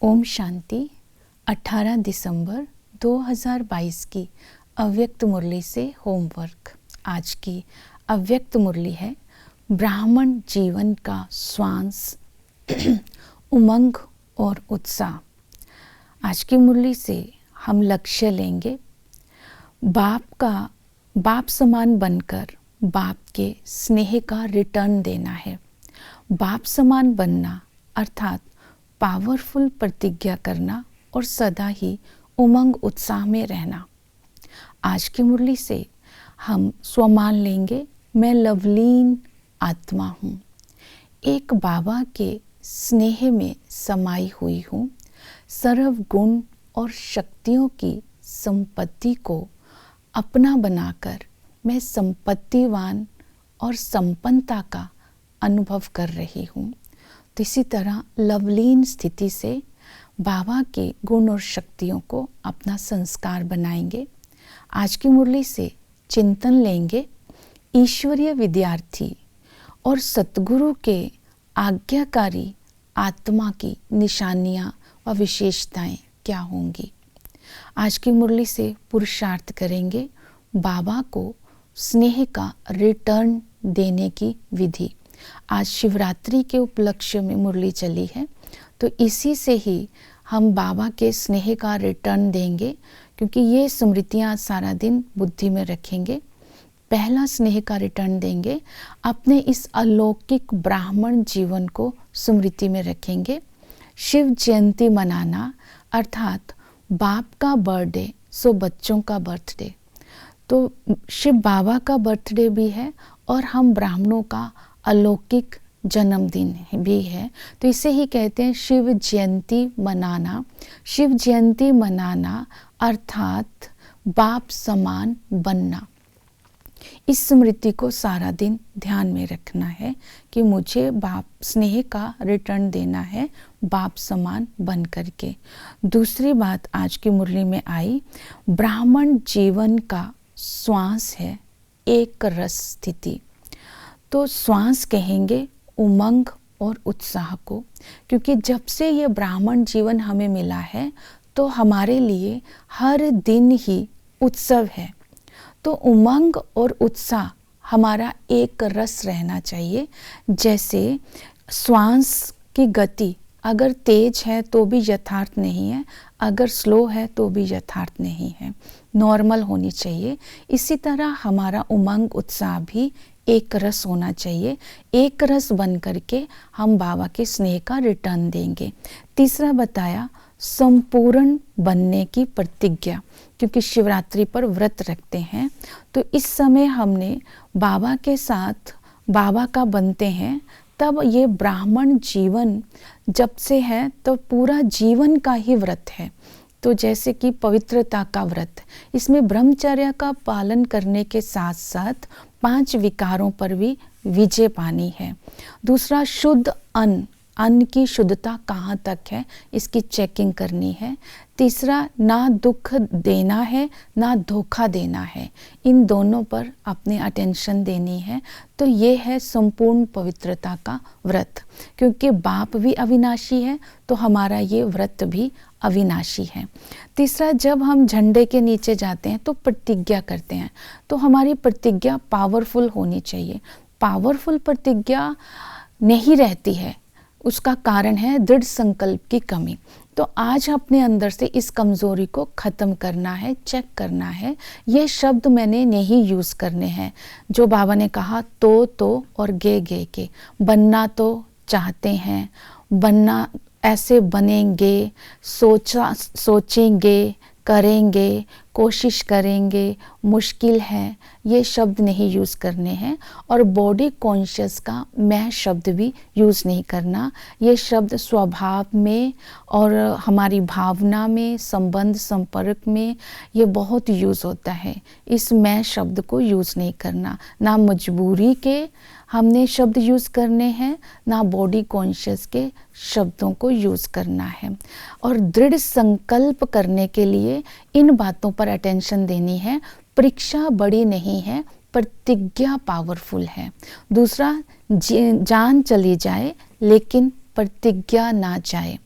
ओम शांति। 18 दिसंबर 2022 की अव्यक्त मुरली से होमवर्क। आज की अव्यक्त मुरली है ब्राह्मण जीवन का श्वास उमंग और उत्साह। आज की मुरली से हम लक्ष्य लेंगे बाप समान बनकर बाप के स्नेह का रिटर्न देना है। बाप समान बनना अर्थात पावरफुल प्रतिज्ञा करना और सदा ही उमंग उत्साह में रहना। आज की मुरली से हम स्वमान लेंगे, मैं लवलीन आत्मा हूँ, एक बाबा के स्नेह में समाई हुई हूँ। सर्व गुण और शक्तियों की संपत्ति को अपना बनाकर मैं संपत्तिवान और संपन्नता का अनुभव कर रही हूँ। तो इसी तरह लवलीन स्थिति से बाबा के गुण और शक्तियों को अपना संस्कार बनाएंगे। आज की मुरली से चिंतन लेंगे ईश्वरीय विद्यार्थी और सतगुरु के आज्ञाकारी आत्मा की निशानियाँ व विशेषताएं क्या होंगी। आज की मुरली से पुरुषार्थ करेंगे बाबा को स्नेह का रिटर्न देने की विधि। आज शिवरात्रि के उपलक्ष्य में मुरली चली है, तो इसी से ही हम बाबा के स्नेह का रिटर्न देंगे, क्योंकि ये स्मृतियाँ सारा दिन बुद्धि में रखेंगे। पहला स्नेह का रिटर्न देंगे, अपने इस अलौकिक ब्राह्मण जीवन को स्मृति में रखेंगे। शिव जयंती मनाना अर्थात बाप का बर्थडे सो बच्चों का बर्थडे, तो शिव बाबा का बर्थडे भी है और हम ब्राह्मणों का अलौकिक जन्मदिन भी है, तो इसे ही कहते हैं शिव जयंती मनाना। शिव जयंती मनाना अर्थात बाप समान बनना। इस स्मृति को सारा दिन ध्यान में रखना है कि मुझे बाप स्नेह का रिटर्न देना है बाप समान बन करके। दूसरी बात आज की मुरली में आई, ब्राह्मण जीवन का श्वास है एक रस स्थिति। तो श्वास कहेंगे उमंग और उत्साह को, क्योंकि जब से ये ब्राह्मण जीवन हमें मिला है तो हमारे लिए हर दिन ही उत्सव है। तो उमंग और उत्साह हमारा एक रस रहना चाहिए। जैसे श्वास की गति अगर तेज है तो भी यथार्थ नहीं है, अगर स्लो है तो भी यथार्थ नहीं है, नॉर्मल होनी चाहिए। इसी तरह हमारा उमंग उत्साह भी एक रस होना चाहिए। एक रस बन करके हम बाबा के स्नेह का रिटर्न देंगे। तीसरा बताया संपूर्ण बनने की प्रतिज्ञा, क्योंकि शिवरात्रि पर व्रत रखते हैं, तो इस समय हमने बाबा के साथ बाबा का बनते हैं। तब ये ब्राह्मण जीवन जब से है तो पूरा जीवन का ही व्रत है। तो जैसे कि पवित्रता का व्रत, इसमें ब्रह्मचर्य का पालन करने के साथ साथ 5 विकारों पर भी विजय पानी है। दूसरा शुद्ध अन्न की शुद्धता कहाँ तक है इसकी चेकिंग करनी है। तीसरा ना दुख देना है ना धोखा देना है, इन दोनों पर अपनी अटेंशन देनी है। तो ये है संपूर्ण पवित्रता का व्रत, क्योंकि बाप भी अविनाशी है तो हमारा ये व्रत भी अविनाशी है। तीसरा, जब हम झंडे के नीचे जाते हैं तो प्रतिज्ञा करते हैं, तो हमारी प्रतिज्ञा पावरफुल होनी चाहिए। पावरफुल प्रतिज्ञा नहीं रहती है, उसका कारण है दृढ़ संकल्प की कमी। तो आज अपने अंदर से इस कमज़ोरी को ख़त्म करना है, चेक करना है। ये शब्द मैंने नहीं यूज़ करने हैं जो बाबा ने कहा तो और गे के। बनना तो चाहते हैं, बनना ऐसे बनेंगे, सोचेंगे, करेंगे, कोशिश करेंगे, मुश्किल है, ये शब्द नहीं यूज़ करने हैं। और बॉडी कॉन्शियस का मैं शब्द भी यूज़ नहीं करना। ये शब्द स्वभाव में और हमारी भावना में, संबंध संपर्क में ये बहुत यूज़ होता है। इस मैं शब्द को यूज़ नहीं करना, ना मजबूरी के हमने शब्द यूज़ करने हैं, ना बॉडी कॉन्शियस के शब्दों को यूज़ करना है। और दृढ़ संकल्प करने के लिए इन बातों पर अटेंशन देनी है। परीक्षा बड़ी नहीं है, प्रतिज्ञा पावरफुल है। दूसरा, जान चली जाए लेकिन प्रतिज्ञा ना जाए।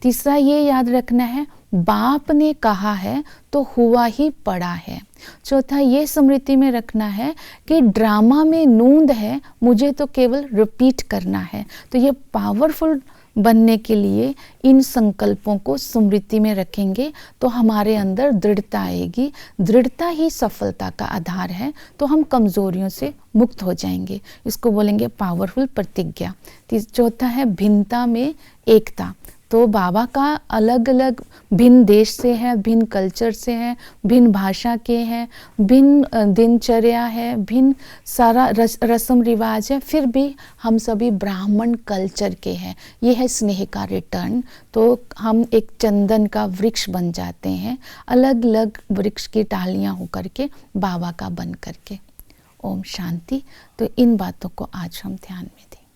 तीसरा ये याद रखना है, बाप ने कहा है तो हुआ ही पड़ा है। चौथा ये स्मृति में रखना है कि ड्रामा में नूंद है, मुझे तो केवल रिपीट करना है। तो ये पावरफुल बनने के लिए इन संकल्पों को स्मृति में रखेंगे तो हमारे अंदर दृढ़ता आएगी। दृढ़ता ही सफलता का आधार है, तो हम कमजोरियों से मुक्त हो जाएंगे। इसको बोलेंगे पावरफुल प्रतिज्ञा। चौथा है भिन्नता में एकता। तो बाबा का अलग अलग भिन्न देश से है, भिन्न कल्चर से है, भिन्न भाषा के हैं, भिन्न दिनचर्या है, भिन्न सारा रस्म रिवाज है, फिर भी हम सभी ब्राह्मण कल्चर के हैं। ये है स्नेह का रिटर्न। तो हम एक चंदन का वृक्ष बन जाते हैं, अलग अलग वृक्ष की टालियाँ होकर के बाबा का बन करके। ओम शांति। तो इन बातों को आज हम ध्यान में दें।